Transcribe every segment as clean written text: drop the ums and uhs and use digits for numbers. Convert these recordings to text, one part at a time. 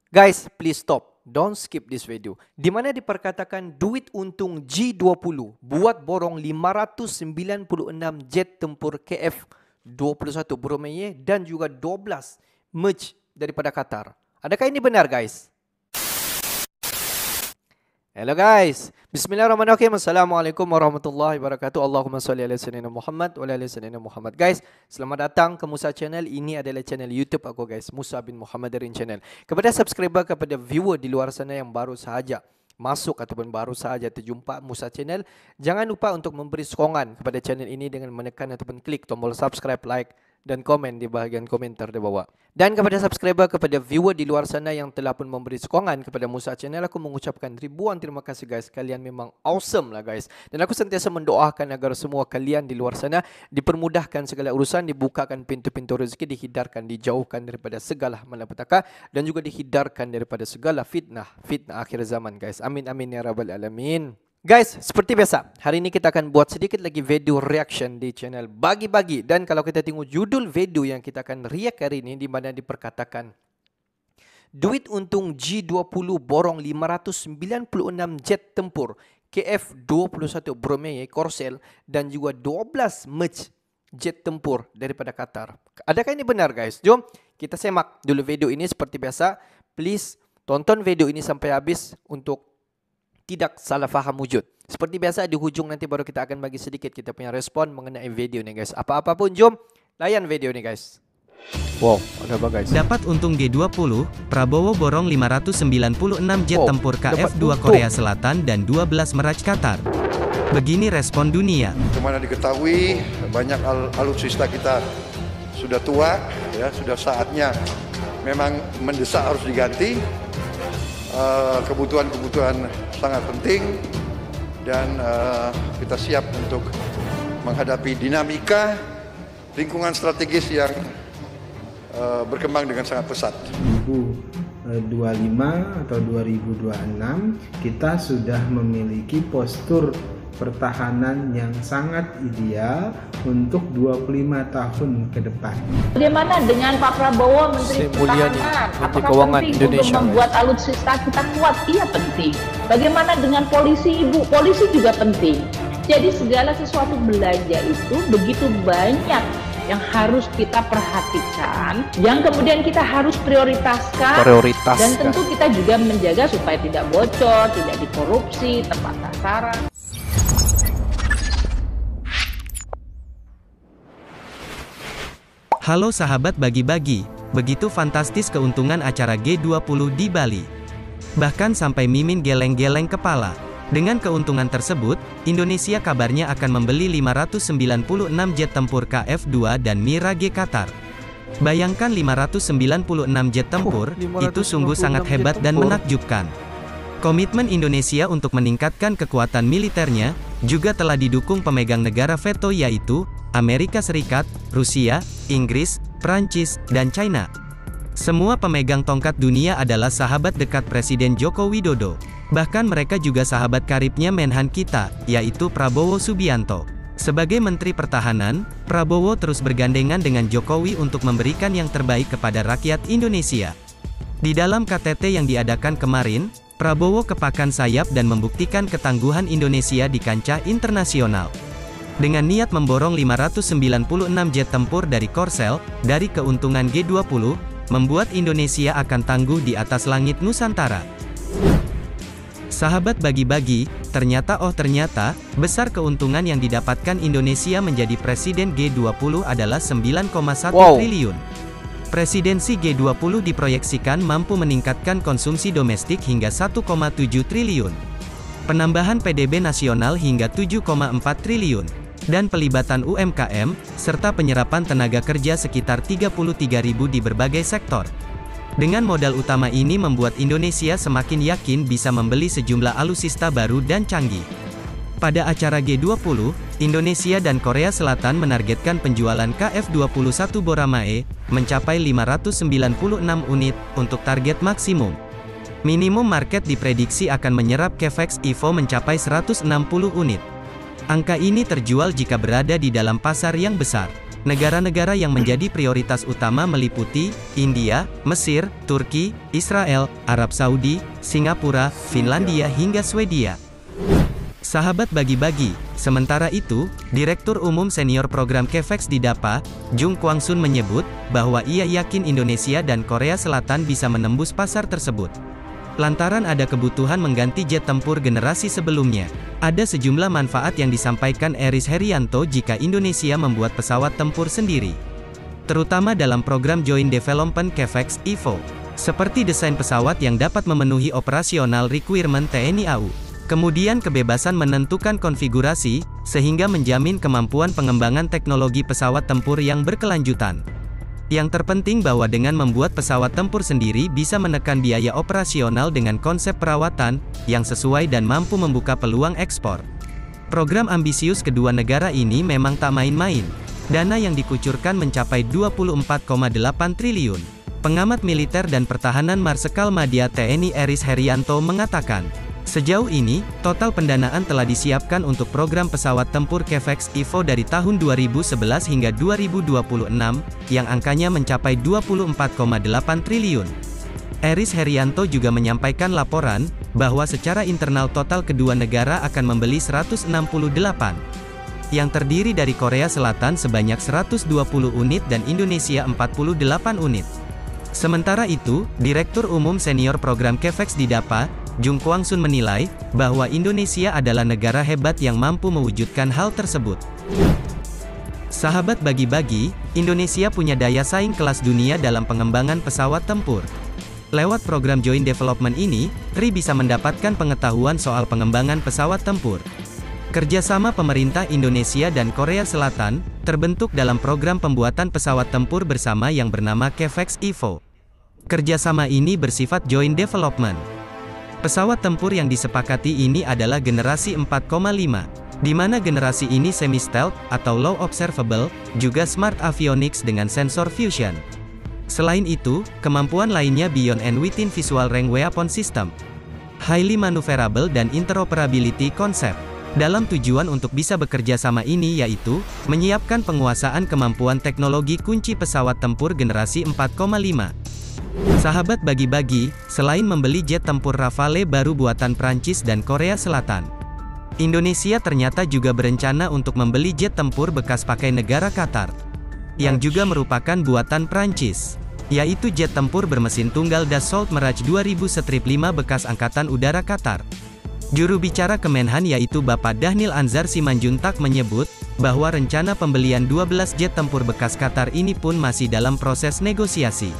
Guys, please stop. Don't skip this video. Di mana diperkatakan duit untung G20 buat borong 596 jet tempur KF-21 Bromeye dan juga 12 merch daripada Qatar. Adakah ini benar, guys? Hello guys, bismillahirrahmanirrahim. Assalamualaikum warahmatullahi wabarakatuh. Allahumma salli ala sayyidina Muhammad wa ala sayyidina Muhammad. Guys, selamat datang ke Musa Channel. Ini adalah channel YouTube aku, guys, Musa bin Muhammad Darin Channel. Kepada subscriber, kepada viewer di luar sana yang baru sahaja masuk ataupun baru sahaja terjumpa Musa Channel, jangan lupa untuk memberi sokongan kepada channel ini dengan menekan ataupun klik tombol subscribe, like dan komen di bahagian komentar di bawah. Dan kepada subscriber, kepada viewer di luar sana yang telah pun memberi sokongan kepada Musa Channel, aku mengucapkan ribuan terima kasih, guys. Kalian memang awesome lah, guys. Dan aku sentiasa mendoakan agar semua kalian di luar sana dipermudahkan segala urusan, dibukakan pintu-pintu rezeki, dihindarkan, dijauhkan daripada segala malapetaka dan juga dihindarkan daripada segala fitnah akhir zaman, guys. Amin amin ya rabbal alamin. Guys, seperti biasa, hari ini kita akan buat sedikit lagi video reaction di channel Bagi-Bagi. Dan kalau kita tengok judul video yang kita akan react hari ini, di mana diperkatakan duit untung G20 borong 596 jet tempur KF-21 Bromeye Corsair dan juga 12 merch jet tempur daripada Qatar. Adakah ini benar, guys? Jom kita semak dulu video ini. Seperti biasa, please tonton video ini sampai habis untuk tidak salah faham wujud. Seperti biasa, di hujung nanti baru kita akan bagi sedikit kita punya respon mengenai video ni, guys. Apa-apa pun, jom layan video ni, guys. Wow, ada apa, guys? Dapat untung G20, Prabowo borong 596 jet tempur KF-2 Korea Selatan dan 12 meraj Qatar. Begini respon dunia. Kemana diketahui banyak alutsista kita sudah tua, ya, sudah saatnya memang mendesak harus diganti. Kebutuhan-kebutuhan sangat penting dan kita siap untuk menghadapi dinamika lingkungan strategis yang berkembang dengan sangat pesat. 2025 atau 2026 kita sudah memiliki postur pertahanan yang sangat ideal untuk 25 tahun ke depan. Bagaimana dengan Pak Prabowo, Menteri Pertahanan? Apakah penting untuk membuat alutsista kita kuat? Iya, penting. Bagaimana dengan polisi, Ibu? Polisi juga penting. Jadi segala sesuatu belanja itu begitu banyak yang harus kita perhatikan, yang kemudian kita harus prioritaskan. Dan tentu kita juga menjaga supaya tidak bocor, tidak dikorupsi, tepat sasaran. Halo sahabat Bagi-Bagi, begitu fantastis keuntungan acara G20 di Bali. Bahkan sampai Mimin geleng-geleng kepala. Dengan keuntungan tersebut, Indonesia kabarnya akan membeli 596 jet tempur KF-2 dan Mirage Qatar. Bayangkan 596 jet tempur, itu sungguh sangat hebat dan menakjubkan. Komitmen Indonesia untuk meningkatkan kekuatan militernya juga telah didukung pemegang negara veto, yaitu Amerika Serikat, Rusia, Inggris, Prancis, dan China. Semua pemegang tongkat dunia adalah sahabat dekat Presiden Joko Widodo. Bahkan mereka juga sahabat karibnya Menhan kita, yaitu Prabowo Subianto. Sebagai Menteri Pertahanan, Prabowo terus bergandengan dengan Jokowi untuk memberikan yang terbaik kepada rakyat Indonesia. Di dalam KTT yang diadakan kemarin, Prabowo kepakan sayap dan membuktikan ketangguhan Indonesia di kancah internasional. Dengan niat memborong 596 jet tempur dari Corsair, dari keuntungan G20, membuat Indonesia akan tangguh di atas langit Nusantara. Sahabat Bagi-Bagi, ternyata besar keuntungan yang didapatkan Indonesia menjadi presiden G20 adalah 9,1 triliun. Presidensi G20 diproyeksikan mampu meningkatkan konsumsi domestik hingga 1,7 triliun. Penambahan PDB nasional hingga 7,4 triliun. Dan pelibatan UMKM, serta penyerapan tenaga kerja sekitar 33.000 di berbagai sektor. Dengan modal utama ini membuat Indonesia semakin yakin bisa membeli sejumlah alutsista baru dan canggih. Pada acara G20, Indonesia dan Korea Selatan menargetkan penjualan KF-21 Boramae mencapai 596 unit untuk target maksimum. Minimum market diprediksi akan menyerap Cavex Evo mencapai 160 unit. Angka ini terjual jika berada di dalam pasar yang besar. Negara-negara yang menjadi prioritas utama meliputi India, Mesir, Turki, Israel, Arab Saudi, Singapura, Finlandia hingga Swedia. Sahabat bagi-bagi, sementara itu, Direktur Umum Senior Program Cavex di DAPA, Jung Kwangsun menyebut, bahwa ia yakin Indonesia dan Korea Selatan bisa menembus pasar tersebut. Lantaran ada kebutuhan mengganti jet tempur generasi sebelumnya. Ada sejumlah manfaat yang disampaikan Eris Herianto jika Indonesia membuat pesawat tempur sendiri. Terutama dalam program Joint Development Cavex (EVO), seperti desain pesawat yang dapat memenuhi operasional requirement TNI AU. Kemudian kebebasan menentukan konfigurasi, sehingga menjamin kemampuan pengembangan teknologi pesawat tempur yang berkelanjutan. Yang terpenting bahwa dengan membuat pesawat tempur sendiri bisa menekan biaya operasional dengan konsep perawatan, yang sesuai dan mampu membuka peluang ekspor. Program ambisius kedua negara ini memang tak main-main. Dana yang dikucurkan mencapai 24,8 triliun. Pengamat militer dan pertahanan Marsikal Madya TNI Eris Herianto mengatakan, sejauh ini, total pendanaan telah disiapkan untuk program pesawat tempur Cavex EVO dari tahun 2011 hingga 2026, yang angkanya mencapai 24,8 triliun. Eris Herianto juga menyampaikan laporan, bahwa secara internal total kedua negara akan membeli 168, yang terdiri dari Korea Selatan sebanyak 120 unit dan Indonesia 48 unit. Sementara itu, Direktur Umum Senior Program Cavex di DAPA, Jung Kwangsun menilai, bahwa Indonesia adalah negara hebat yang mampu mewujudkan hal tersebut. Sahabat bagi-bagi, Indonesia punya daya saing kelas dunia dalam pengembangan pesawat tempur. Lewat program Joint Development ini, RI bisa mendapatkan pengetahuan soal pengembangan pesawat tempur. Kerjasama pemerintah Indonesia dan Korea Selatan, terbentuk dalam program pembuatan pesawat tempur bersama yang bernama Cavex EVO. Kerjasama ini bersifat joint development. Pesawat tempur yang disepakati ini adalah generasi 4,5, di mana generasi ini semi-stealth, atau low observable, juga smart avionics dengan sensor fusion. Selain itu, kemampuan lainnya beyond and within visual range weapon system, highly maneuverable dan interoperability concept. Dalam tujuan untuk bisa bekerja sama ini yaitu, menyiapkan penguasaan kemampuan teknologi kunci pesawat tempur generasi 4,5. Sahabat bagi-bagi, selain membeli jet tempur Rafale baru buatan Prancis dan Korea Selatan, Indonesia ternyata juga berencana untuk membeli jet tempur bekas pakai negara Qatar, yang juga merupakan buatan Prancis, yaitu jet tempur bermesin tunggal Dassault Mirage 2000-5 bekas Angkatan Udara Qatar. Juru bicara Kemenhan yaitu Bapak Dhanil Anzar Simanjuntak menyebut, bahwa rencana pembelian 12 jet tempur bekas Qatar ini pun masih dalam proses negosiasi.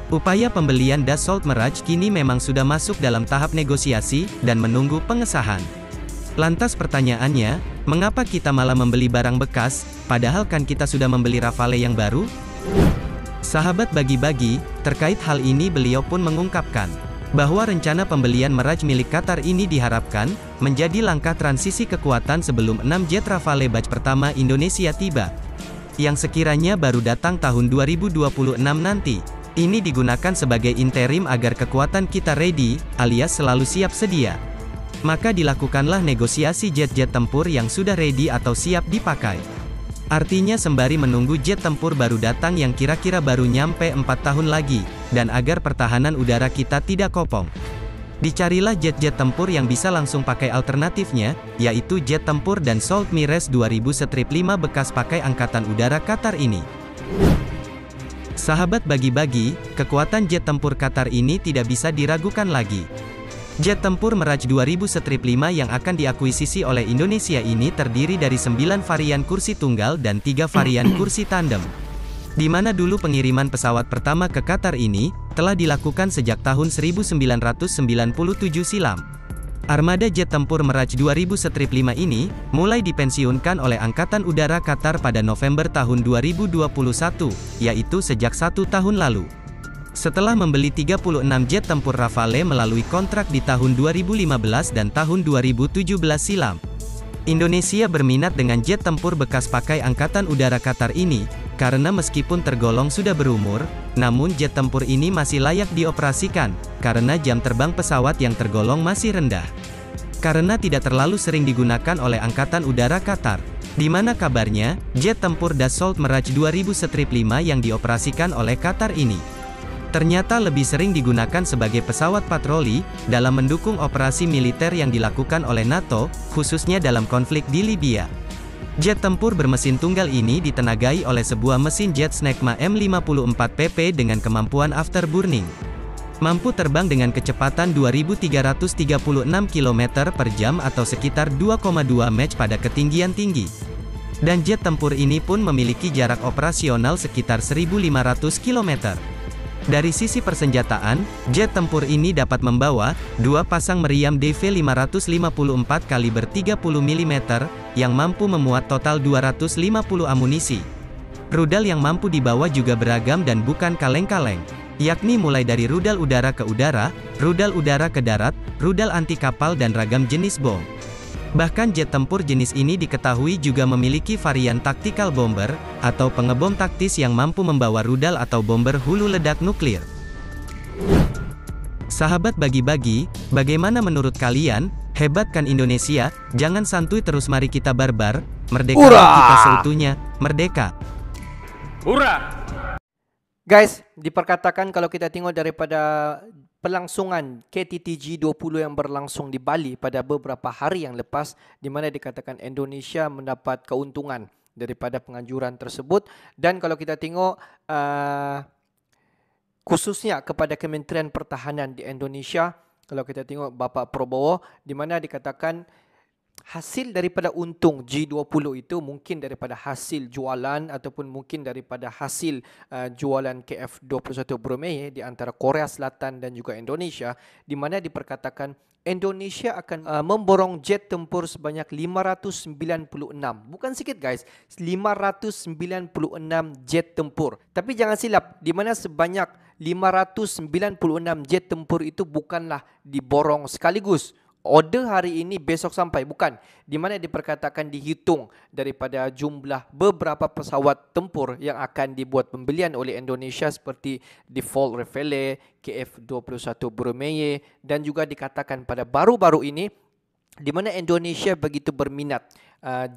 Upaya pembelian Dassault Mirage kini memang sudah masuk dalam tahap negosiasi, dan menunggu pengesahan. Lantas pertanyaannya, mengapa kita malah membeli barang bekas, padahal kan kita sudah membeli Rafale yang baru? Sahabat bagi-bagi, terkait hal ini beliau pun mengungkapkan, bahwa rencana pembelian Mirage milik Qatar ini diharapkan, menjadi langkah transisi kekuatan sebelum 6 jet Rafale batch pertama Indonesia tiba, yang sekiranya baru datang tahun 2026 nanti. Ini digunakan sebagai interim agar kekuatan kita ready, alias selalu siap sedia. Maka dilakukanlah negosiasi jet-jet tempur yang sudah ready atau siap dipakai. Artinya sembari menunggu jet tempur baru datang yang kira-kira baru nyampe 4 tahun lagi, dan agar pertahanan udara kita tidak kopong, dicarilah jet-jet tempur yang bisa langsung pakai alternatifnya, yaitu jet tempur Dassault Mirage 2000-5 bekas pakai Angkatan Udara Qatar ini. Sahabat bagi-bagi, kekuatan jet tempur Qatar ini tidak bisa diragukan lagi. Jet tempur Mirage 2000-5 yang akan diakuisisi oleh Indonesia ini terdiri dari 9 varian kursi tunggal dan 3 varian kursi tandem. Di mana dulu pengiriman pesawat pertama ke Qatar ini, telah dilakukan sejak tahun 1997 silam. Armada jet tempur Mirage 2000-5 ini, mulai dipensiunkan oleh Angkatan Udara Qatar pada November tahun 2021, yaitu sejak 1 tahun lalu. Setelah membeli 36 jet tempur Rafale melalui kontrak di tahun 2015 dan tahun 2017 silam, Indonesia berminat dengan jet tempur bekas pakai Angkatan Udara Qatar ini, karena meskipun tergolong sudah berumur, namun jet tempur ini masih layak dioperasikan, karena jam terbang pesawat yang tergolong masih rendah. Karena tidak terlalu sering digunakan oleh Angkatan Udara Qatar. Di mana kabarnya, jet tempur Dassault Mirage 2000 Strip 5 yang dioperasikan oleh Qatar ini ternyata lebih sering digunakan sebagai pesawat patroli dalam mendukung operasi militer yang dilakukan oleh NATO, khususnya dalam konflik di Libya. Jet tempur bermesin tunggal ini ditenagai oleh sebuah mesin jet Snecma M54PP dengan kemampuan afterburning. Mampu terbang dengan kecepatan 2.336 km per jam atau sekitar 2,2 Mach pada ketinggian tinggi. Dan jet tempur ini pun memiliki jarak operasional sekitar 1.500 km. Dari sisi persenjataan, jet tempur ini dapat membawa 2 pasang meriam DV554 kaliber 30 mm, yang mampu memuat total 250 amunisi. Rudal yang mampu dibawa juga beragam dan bukan kaleng-kaleng, yakni mulai dari rudal udara ke udara, rudal udara ke darat, rudal anti kapal dan ragam jenis bom. Bahkan jet tempur jenis ini diketahui juga memiliki varian tactical bomber, atau pengebom taktis yang mampu membawa rudal atau bomber hulu ledak nuklir. Sahabat bagi-bagi, bagaimana menurut kalian? Hebat kan Indonesia? Jangan santuy terus, mari kita barbar, merdeka kita seutuhnya, merdeka. Hurrah! Guys, diperkatakan kalau kita tengok daripada pelangsungan KTT G20 yang berlangsung di Bali pada beberapa hari yang lepas, di mana dikatakan Indonesia mendapat keuntungan daripada penganjuran tersebut. Dan kalau kita tengok khususnya kepada Kementerian Pertahanan di Indonesia, kalau kita tengok Bapak Prabowo, di mana dikatakan hasil daripada untung G20 itu mungkin daripada hasil jualan ataupun mungkin daripada hasil jualan KF-21 Brunei di antara Korea Selatan dan juga Indonesia, di mana diperkatakan Indonesia akan memborong jet tempur sebanyak 596. Bukan sikit guys, 596 jet tempur. Tapi jangan silap, di mana sebanyak 596 jet tempur itu bukanlah diborong sekaligus. Order hari ini besok sampai, bukan. Di mana diperkatakan dihitung daripada jumlah beberapa pesawat tempur yang akan dibuat pembelian oleh Indonesia seperti Default Rafale, KF-21 Brunei, dan juga dikatakan pada baru-baru ini di mana Indonesia begitu berminat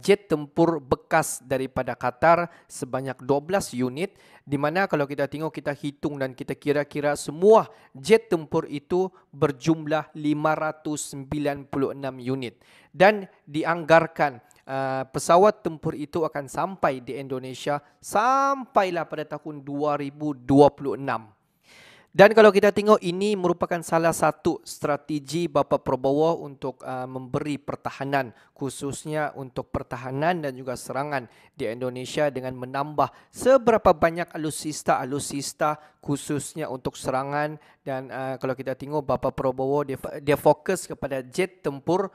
jet tempur bekas daripada Qatar sebanyak 12 unit, di mana kalau kita tengok, kita hitung dan kita kira-kira semua jet tempur itu berjumlah 596 unit, dan dianggarkan pesawat tempur itu akan sampai di Indonesia sampailah pada tahun 2026. Dan kalau kita tengok, ini merupakan salah satu strategi Bapak Prabowo untuk memberi pertahanan, khususnya untuk pertahanan dan juga serangan di Indonesia dengan menambah seberapa banyak alutsista khususnya untuk serangan. Dan kalau kita tengok Bapak Prabowo, dia fokus kepada jet tempur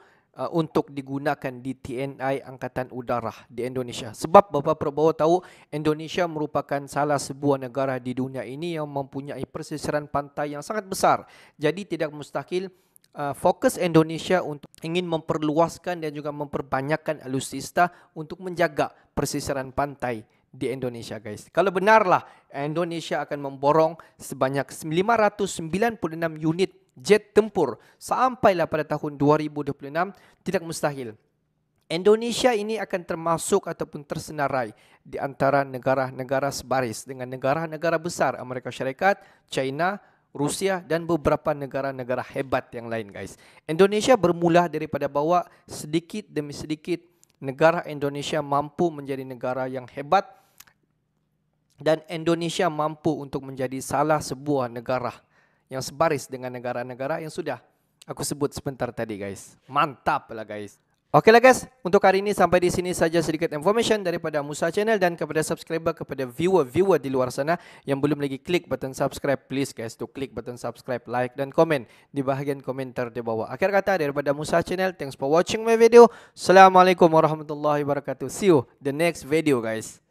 untuk digunakan di TNI Angkatan Udara di Indonesia. Sebab Bapak Prabowo tahu Indonesia merupakan salah sebuah negara di dunia ini yang mempunyai persisiran pantai yang sangat besar. Jadi tidak mustahil fokus Indonesia untuk ingin memperluaskan dan juga memperbanyakkan alutsista untuk menjaga persisiran pantai di Indonesia guys. Kalau benarlah Indonesia akan memborong sebanyak 596 unit jet tempur sampailah pada tahun 2026, tidak mustahil Indonesia ini akan termasuk ataupun tersenarai di antara negara-negara sebaris dengan negara-negara besar Amerika Syarikat, China, Rusia dan beberapa negara-negara hebat yang lain guys. Indonesia bermula daripada bawah, sedikit demi sedikit negara Indonesia mampu menjadi negara yang hebat, dan Indonesia mampu untuk menjadi salah sebuah negara yang sebaris dengan negara-negara yang sudah aku sebut sebentar tadi guys. Mantap lah guys. Oke lah guys, untuk hari ini sampai di sini saja sedikit information daripada Musa Channel, dan kepada subscriber, kepada viewer di luar sana yang belum lagi klik button subscribe, please guys to klik button subscribe, like dan komen di bahagian komentar di bawah. Akhir kata daripada Musa Channel, thanks for watching my video. Assalamualaikum warahmatullahi wabarakatuh. See you the next video guys.